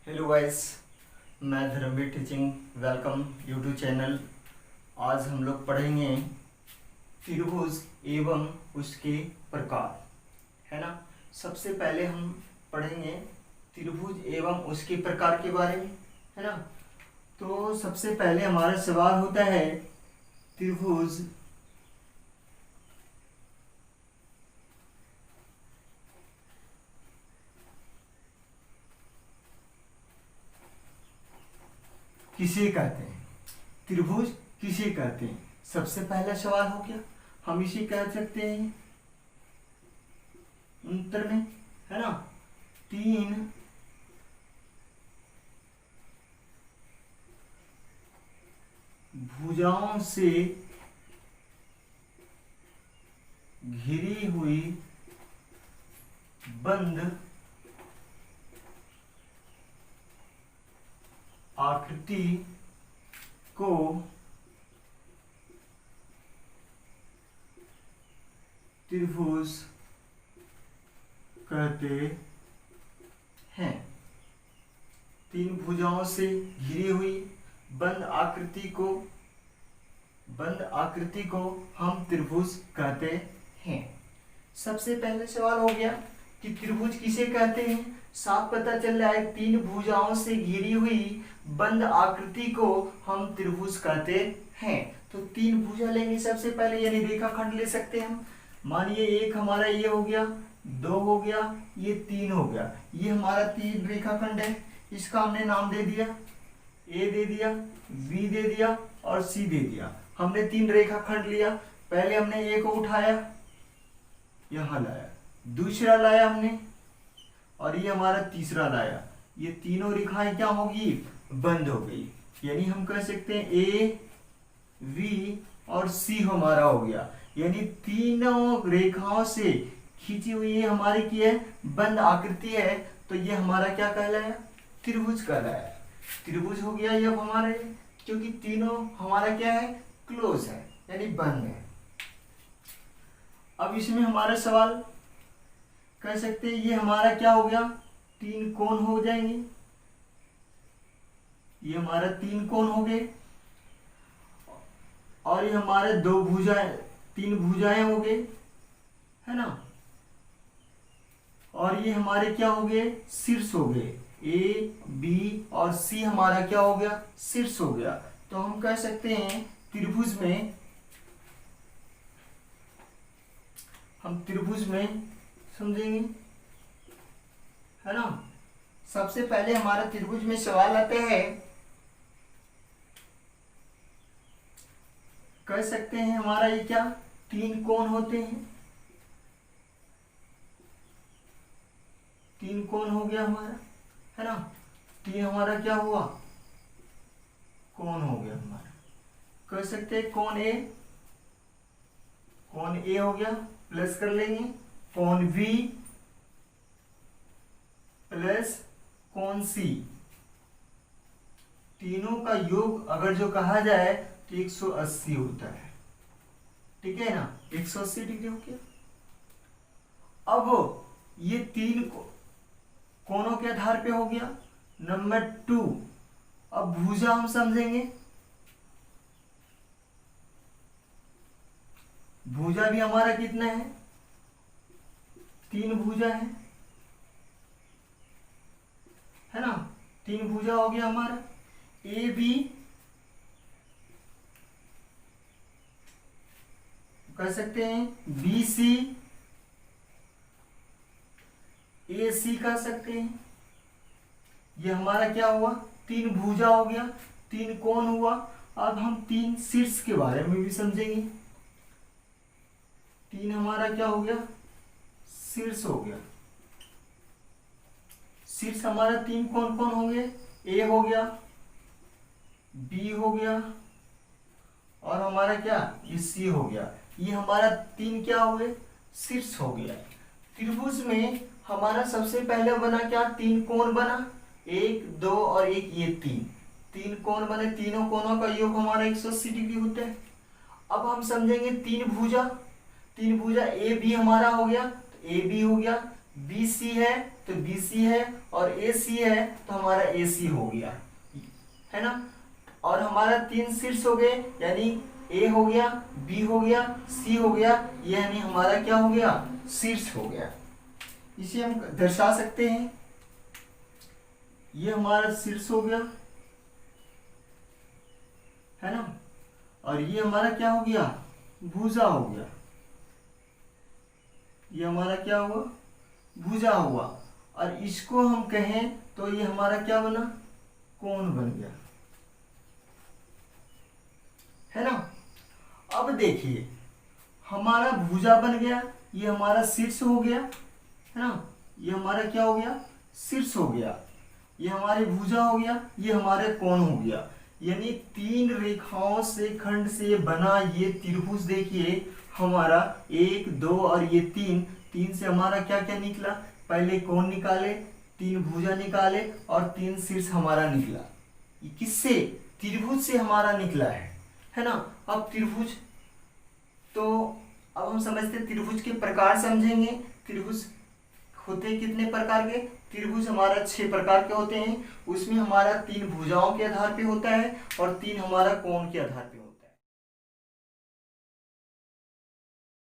Hello guys, मैं Dharmveer teaching welcome YouTube channel. आज हम लोग पढ़ेंगे त्रिभुज एवं उसके प्रकार, है ना। सबसे पहले हम पढ़ेंगे त्रिभुज एवं उसके प्रकार के बारे में, है ना। तो सबसे पहले हमारा सवाल होता है त्रिभुज किसे कहते हैं, त्रिभुज किसे कहते हैं। सबसे पहला सवाल हो गया, हम इसे कह सकते हैं उत्तर में, है ना। तीन भुजाओं से घिरी हुई बंद आकृति को त्रिभुज कहते हैं। तीन भुजाओं से घिरी हुई बंद आकृति को हम त्रिभुज कहते हैं। सबसे पहले सवाल हो गया कि त्रिभुज किसे कहते हैं। साफ पता चल रहा है, तीन भुजाओं से घिरी हुई बंद आकृति को हम त्रिभुज कहते हैं। तो तीन भुजा लेंगे सबसे पहले, यानी रेखाखंड ले सकते हैं हम। मानिए एक हमारा ये हो गया, दो हो गया, ये तीन हो गया। ये हमारा तीन रेखाखंड है। इसका हमने नाम दे दिया, ए दे दिया, बी दे दिया और सी दे दिया। हमने तीन रेखाखंड लिया। पहले हमने ए को उठाया, यहां लाया, दूसरा लाया हमने, और ये हमारा तीसरा लाया। ये तीनों रेखाएं क्या होगी, बंद हो गई। यानी हम कह सकते हैं ए, वी और सी हमारा हो गया। यानी तीनों रेखाओं से खींची हुई ये हमारी की है, बंद आकृति है। तो ये हमारा क्या कहलाया, त्रिभुज कहलाया। त्रिभुज हो गया ये अब हमारे, क्योंकि तीनों हमारा क्या है, क्लोज है, यानी बंद है। अब इसमें हमारा सवाल कह सकते हैं, ये हमारा क्या हो गया, तीन कोण हो जाएंगे। ये हमारा तीन कोण हो गए, और ये हमारे दो भुजाएं, तीन भुजाएं हो गए, है ना। और ये हमारे क्या हो गए, शीर्ष हो गए। ए, बी और सी हमारा क्या हो गया, शीर्ष हो गया। तो हम कह सकते हैं त्रिभुज में, हम त्रिभुज में समझेंगे, है ना। सबसे पहले हमारा त्रिभुज में सवाल आता है, कह सकते हैं हमारा ये क्या, तीन कोण होते हैं। तीन कोण हो गया हमारा, है ना। तीन हमारा क्या हुआ, कोण हो गया हमारा। कह सकते हैं कोण ए हो गया, प्लस कर लेंगे कोण बी प्लस कोण सी। तीनों का योग अगर जो कहा जाए तो 180 होता है, ठीक है ना। 180 डिग्री हो गया। अब ये तीन कोणों के आधार पे हो गया। नंबर 2, अब भुजा हम समझेंगे। भुजा भी हमारा कितना है, तीन भुजा है ना। तीन भुजा हो गया हमारा। ए बी कह सकते हैं, बी सी, ए सी कह सकते हैं। ये हमारा क्या हुआ, तीन भुजा हो गया, तीन कोण हुआ। अब हम तीन शीर्ष के बारे में भी समझेंगे। तीन हमारा क्या हो गया, शीर्ष हो गया। शीर्ष हमारा तीन कौन कौन हो गए, ए हो गया, बी हो गया, और हमारा क्या, ये सी हो गया। ये हमारा तीन क्या हो गए, शीर्ष हो गया। त्रिभुज में हमारा सबसे पहले बना क्या, तीन कोण बना, एक, दो और एक, ये तीन कोण बने। तीनों कोणों का योग हमारा 180 डिग्री होता है। अब हम समझेंगे तीन भुजा। तीन भुजा ए बी हमारा हो गया, तो ए बी हो गया, BC है तो BC है, और AC है तो हमारा AC हो गया, है ना। और हमारा 3 शीर्ष हो गए, यानी A हो गया, B हो गया, C हो गया, यानी हमारा क्या हो गया, शीर्ष हो गया। इसे हम दर्शा सकते हैं, ये हमारा शीर्ष हो गया, है ना, और ये हमारा क्या हो गया, भुजा हो गया। ये हमारा क्या हुआ, भुजा हुआ। और इसको हम कहें तो ये हमारा क्या बना, कोण बन गया, है ना। अब देखिए हमारा भुजा बन गया, ये हमारा शीर्ष हो गया, है ना, ये हमारा क्या हो गया, शीर्ष हो गया, ये हमारे भुजा हो गया, ये हमारे कोण हो गया। यानी 3 रेखाओं से खंड से बना ये त्रिभुज देखिए हमारा 1 2 और ये 3 से हमारा क्या क्या निकला, पहले कोण निकाले, 3 भुजा निकाले और 3 शीर्ष हमारा निकला। ये किससे, त्रिभुज से हमारा निकला है ना। अब त्रिभुज, तो अब हम समझते त्रिभुज के प्रकार समझेंगे। त्रिभुज होते कितने प्रकार के, त्रिभुज हमारा 6 प्रकार के होते हैं। उसमें हमारा 3 भुजाओं के आधार पे होता है और 3 हमारा कोण के आधार पे होता है।